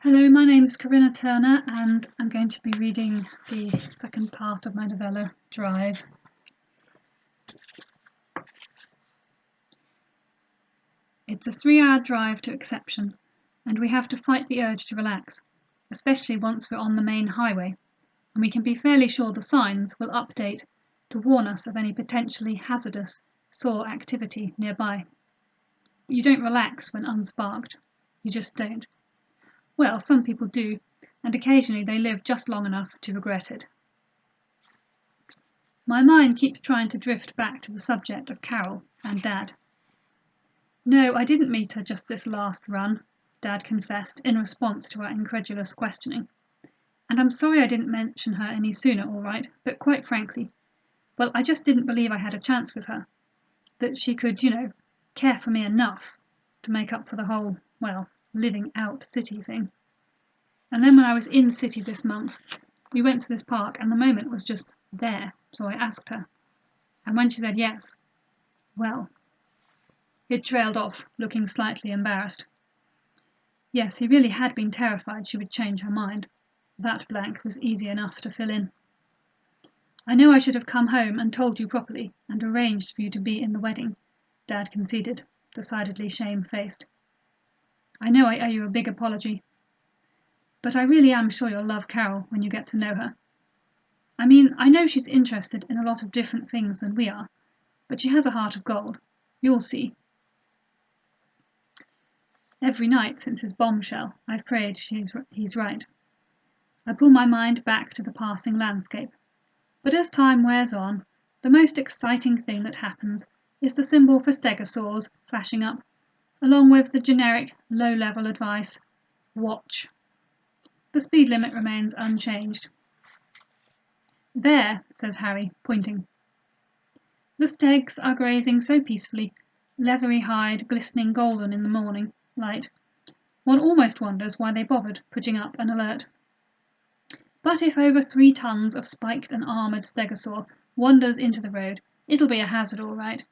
Hello, my name is Corinna Turner and I'm going to be reading the second part of my novella, Drive. It's a 3-hour drive to Exception, and we have to fight the urge to relax, especially once we're on the main highway, and we can be fairly sure the signs will update to warn us of any potentially hazardous saw activity nearby. You don't relax when unsparked. You just don't. Well, some people do, and occasionally they live just long enough to regret it. My mind keeps trying to drift back to the subject of Carol and Dad. No, I didn't meet her just this last run, Dad confessed in response to our incredulous questioning. And I'm sorry I didn't mention her any sooner, all right, but quite frankly, well, I just didn't believe I had a chance with her. That she could, care for me enough to make up for the whole, living out city thing. And then when I was in city this month, we went to this park and the moment was just there, so I asked her. And when she said yes, well, it trailed off, looking slightly embarrassed. Yes, he really had been terrified she would change her mind. That blank was easy enough to fill in. I know I should have come home and told you properly and arranged for you to be in the wedding, Dad conceded, decidedly shamefaced. I know I owe you a big apology. But I really am sure you'll love Carol when you get to know her. I mean, I know she's interested in a lot of different things than we are, but she has a heart of gold. You'll see. Every night since his bombshell, I've prayed he's right. I pull my mind back to the passing landscape. But as time wears on, the most exciting thing that happens is the symbol for stegosaurs flashing up, along with the generic low-level advice, watch. The speed limit remains unchanged. There, says Harry, pointing. The stegs are grazing so peacefully, leathery hide glistening golden in the morning light. One almost wonders why they bothered putting up an alert. But if over 3 tons of spiked and armoured stegosaur wanders into the road, it'll be a hazard all right.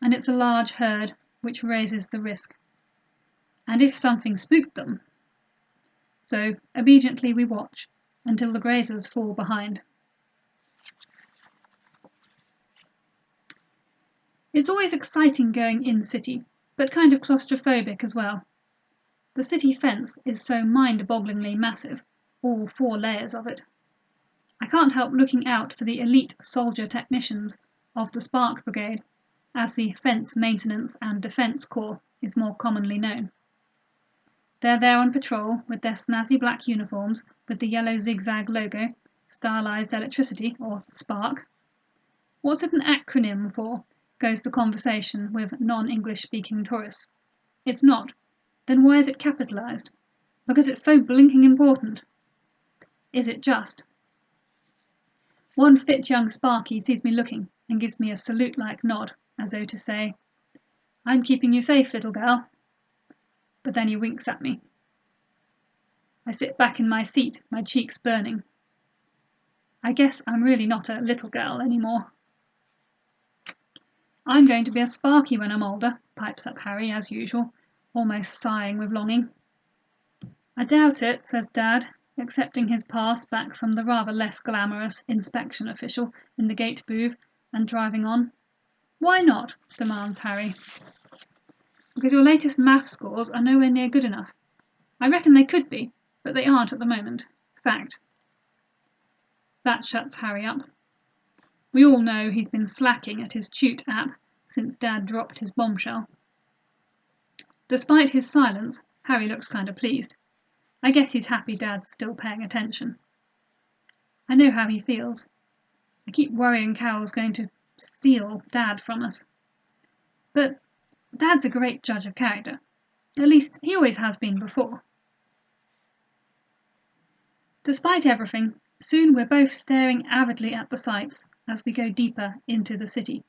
And it's a large herd, which raises the risk. And if something spooked them. So, obediently we watch, until the grazers fall behind. It's always exciting going in city, but kind of claustrophobic as well. The city fence is so mind-bogglingly massive, all 4 layers of it. I can't help looking out for the elite soldier technicians of the Spark Brigade, as the Fence Maintenance and Defence Corps is more commonly known. They're there on patrol with their snazzy black uniforms with the yellow zigzag logo, stylized electricity, or SPARK. What's it an acronym for? Goes the conversation with non-English speaking tourists. It's not. Then why is it capitalized? Because it's so blinking important. Is it just? One fit young Sparky sees me looking and gives me a salute-like nod, as though to say, I'm keeping you safe, little girl. But then he winks at me. I sit back in my seat, my cheeks burning. I guess I'm really not a little girl anymore. I'm going to be a Sparky when I'm older, pipes up Harry as usual, almost sighing with longing. I doubt it, says Dad, accepting his pass back from the rather less glamorous inspection official in the gate booth and driving on. Why not? Demands Harry. Because your latest math scores are nowhere near good enough. I reckon they could be, but they aren't at the moment. Fact. That shuts Harry up. We all know he's been slacking at his Tute app since Dad dropped his bombshell. Despite his silence, Harry looks kind of pleased. I guess he's happy Dad's still paying attention. I know how he feels. I keep worrying Carol's going to steal Dad from us. But Dad's a great judge of character. At least, he always has been before. Despite everything, soon we're both staring avidly at the sights as we go deeper into the city.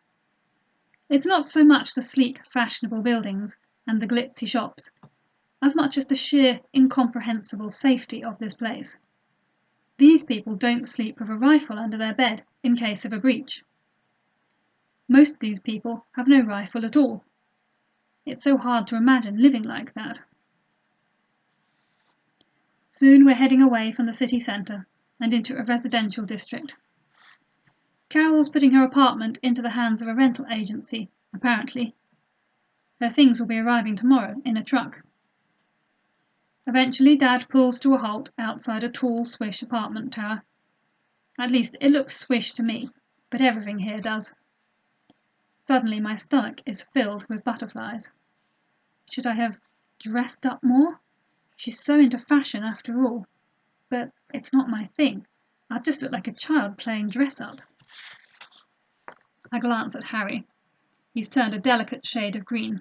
It's not so much the sleek, fashionable buildings and the glitzy shops, as much as the sheer, incomprehensible safety of this place. These people don't sleep with a rifle under their bed in case of a breach. Most of these people have no rifle at all. It's so hard to imagine living like that. Soon we're heading away from the city centre and into a residential district. Carol's putting her apartment into the hands of a rental agency, apparently. Her things will be arriving tomorrow in a truck. Eventually Dad pulls to a halt outside a tall, swish apartment tower. At least it looks swish to me, but everything here does. Suddenly my stomach is filled with butterflies. Should I have dressed up more? She's so into fashion after all. But it's not my thing. I'd just look like a child playing dress-up. I glance at Harry. He's turned a delicate shade of green.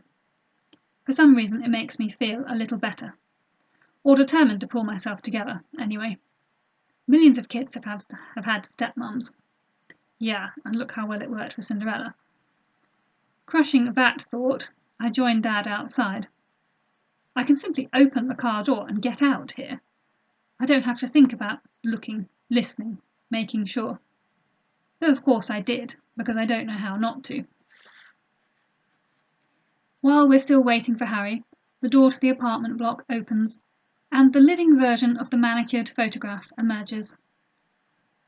For some reason it makes me feel a little better. Or determined to pull myself together, anyway. Millions of kids have had stepmoms. Yeah, and look how well it worked for Cinderella. Crushing that thought, I join Dad outside. I can simply open the car door and get out here. I don't have to think about looking, listening, making sure. Though of course I did, because I don't know how not to. While we're still waiting for Harry, the door to the apartment block opens, and the living version of the manicured photograph emerges.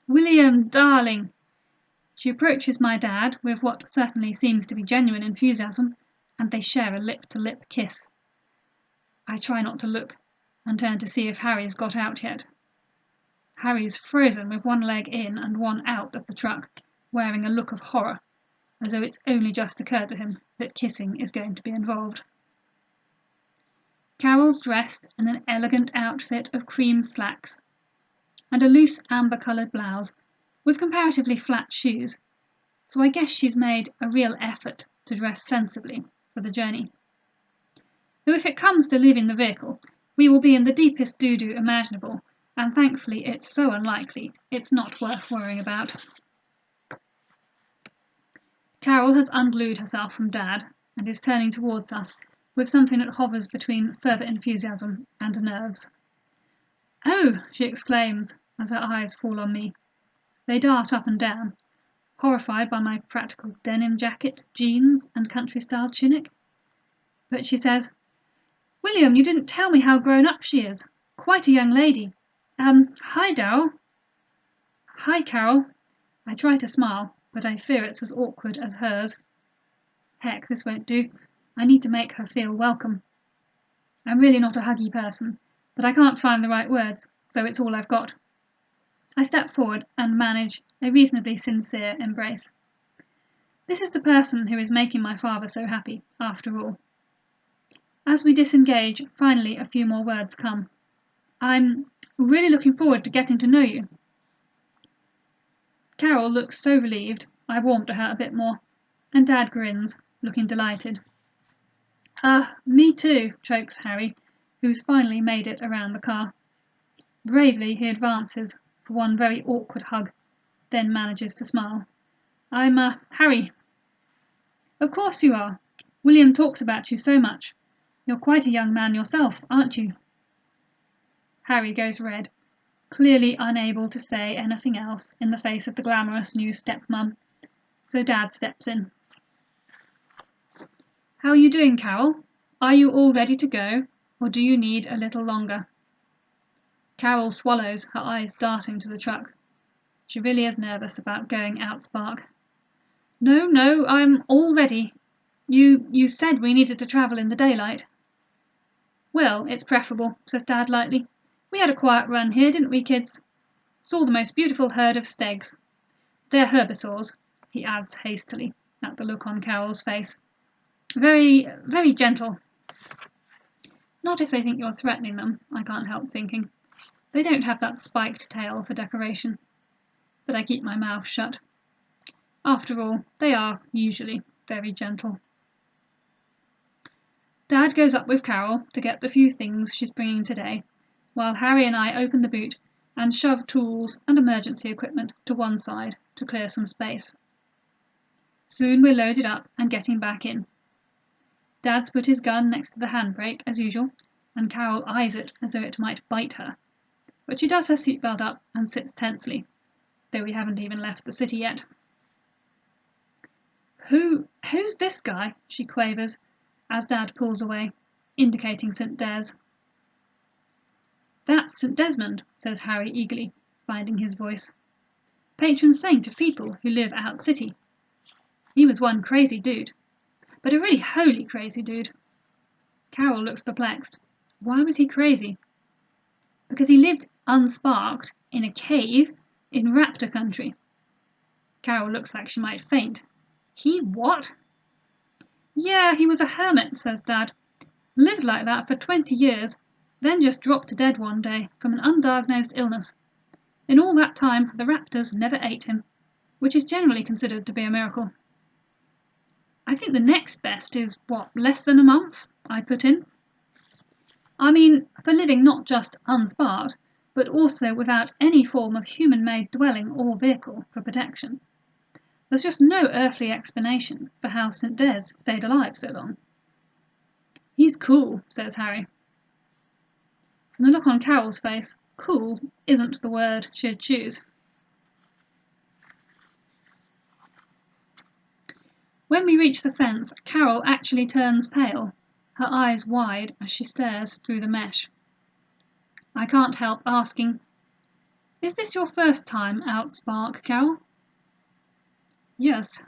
"William, darling!" She approaches my dad with what certainly seems to be genuine enthusiasm, and they share a lip-to-lip kiss. I try not to look, and turn to see if Harry's got out yet. Harry's frozen with one leg in and one out of the truck, wearing a look of horror, as though it's only just occurred to him that kissing is going to be involved. Carol's dressed in an elegant outfit of cream slacks and a loose amber-coloured blouse with comparatively flat shoes, so I guess she's made a real effort to dress sensibly for the journey. Though if it comes to leaving the vehicle, we will be in the deepest doo-doo imaginable, and thankfully it's so unlikely it's not worth worrying about. Carol has unglued herself from Dad and is turning towards us with something that hovers between further enthusiasm and nerves. "Oh!" she exclaims as her eyes fall on me. They dart up and down, horrified by my practical denim jacket, jeans, and country-style tunic. But she says, "William, you didn't tell me how grown up she is. Quite a young lady. Hi, Darryl." "Hi, Carol." I try to smile, but I fear it's as awkward as hers. Heck, this won't do. I need to make her feel welcome. I'm really not a huggy person, but I can't find the right words, so it's all I've got. I step forward and manage a reasonably sincere embrace. This is the person who is making my father so happy, after all. As we disengage, finally a few more words come. "I'm really looking forward to getting to know you." Carol looks so relieved, I warm to her a bit more, and Dad grins, looking delighted. Me too," chokes Harry, who's finally made it around the car. Bravely he advances for one very awkward hug, then manages to smile. "I'm, Harry." "Of course you are. William talks about you so much. You're quite a young man yourself, aren't you?" Harry goes red, clearly unable to say anything else in the face of the glamorous new stepmom, so Dad steps in. "How are you doing, Carol? Are you all ready to go, or do you need a little longer?" Carol swallows, her eyes darting to the truck. She really is nervous about going out Spark. No, I'm all ready. You said we needed to travel in the daylight." "Well, it's preferable," says Dad lightly. "We had a quiet run here, didn't we, kids? Saw the most beautiful herd of stegs. They're herbivores," he adds hastily, at the look on Carol's face. "Very, very gentle." Not if they think you're threatening them, I can't help thinking. They don't have that spiked tail for decoration. But I keep my mouth shut. After all, they are, usually, very gentle. Dad goes up with Carol to get the few things she's bringing today, while Harry and I open the boot and shove tools and emergency equipment to one side to clear some space. Soon we're loaded up and getting back in. Dad's put his gun next to the handbrake, as usual, and Carol eyes it as though it might bite her. But she does her seatbelt up and sits tensely, though we haven't even left the city yet. Who's this guy?" she quavers, as Dad pulls away, indicating St. Des. That's St. Desmond, says Harry eagerly, finding his voice. Patron saint of people who live out city. He was one crazy dude, but a really holy crazy dude. Carol looks perplexed. Why was he crazy? Because he lived unsparked in a cave in raptor country. Carol looks like she might faint. He what? Yeah, he was a hermit, says Dad. Lived like that for 20 years, then just dropped dead one day from an undiagnosed illness. In all that time, the raptors never ate him, which is generally considered to be a miracle. I think the next best is, less than a month, I put in. I mean, for living not just unsparked, but also without any form of human-made dwelling or vehicle for protection. There's just no earthly explanation for how St. Des stayed alive so long. He's cool, says Harry. From the look on Carol's face, cool isn't the word she'd choose. When we reach the fence, Carol actually turns pale, her eyes wide as she stares through the mesh. I can't help asking, "Is this your first time out, Spark, Carol?" "Yes."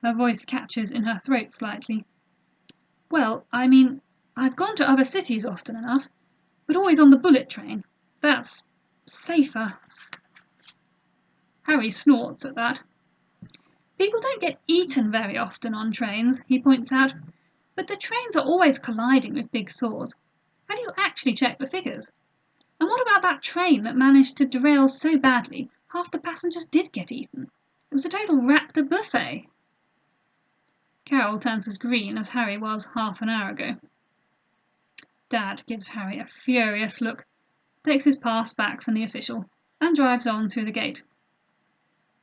Her voice catches in her throat slightly. "Well, I mean, I've gone to other cities often enough, but always on the bullet train. That's safer." Harry snorts at that. "People don't get eaten very often on trains," he points out, "but the trains are always colliding with big saws. Have you actually checked the figures? And what about that train that managed to derail so badly half the passengers did get eaten? It was a total raptor buffet." Carol turns as green as Harry was half an hour ago. Dad gives Harry a furious look, takes his pass back from the official, and drives on through the gate.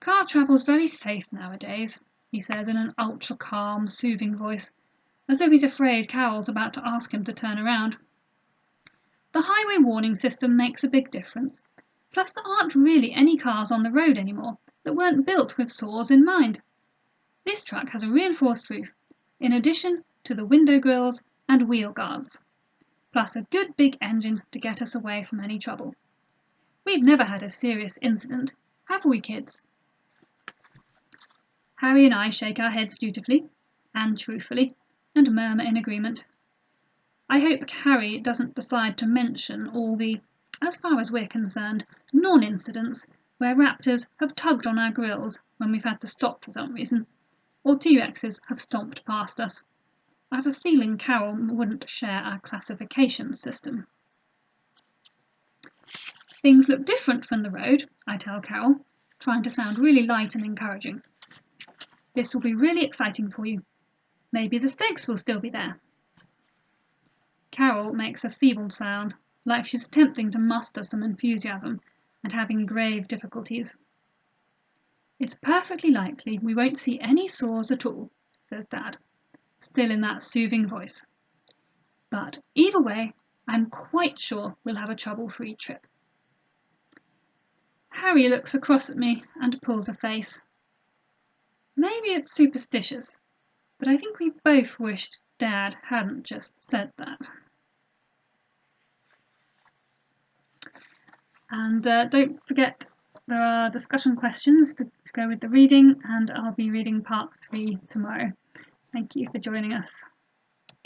"Car travel's very safe nowadays," he says in an ultra-calm, soothing voice, as though he's afraid Carol's about to ask him to turn around. "The highway warning system makes a big difference. Plus there aren't really any cars on the road anymore that weren't built with saws in mind. This truck has a reinforced roof, in addition to the window grills and wheel guards, plus a good big engine to get us away from any trouble. We've never had a serious incident, have we, kids?" Harry and I shake our heads dutifully and truthfully and murmur in agreement. I hope Harry doesn't decide to mention all the, as far as we're concerned, non-incidents where raptors have tugged on our grills when we've had to stop for some reason, or T-Rexes have stomped past us. I have a feeling Carol wouldn't share our classification system. "Things look different from the road," I tell Carol, trying to sound really light and encouraging. "This will be really exciting for you. Maybe the stakes will still be there." Carol makes a feeble sound, like she's attempting to muster some enthusiasm and having grave difficulties. "It's perfectly likely we won't see any saws at all," says Dad, still in that soothing voice. "But either way, I'm quite sure we'll have a trouble-free trip." Harry looks across at me and pulls a face. Maybe it's superstitious, but I think we both wished Dad hadn't just said that. And don't forget, there are discussion questions to go with the reading, and I'll be reading part 3 tomorrow. Thank you for joining us.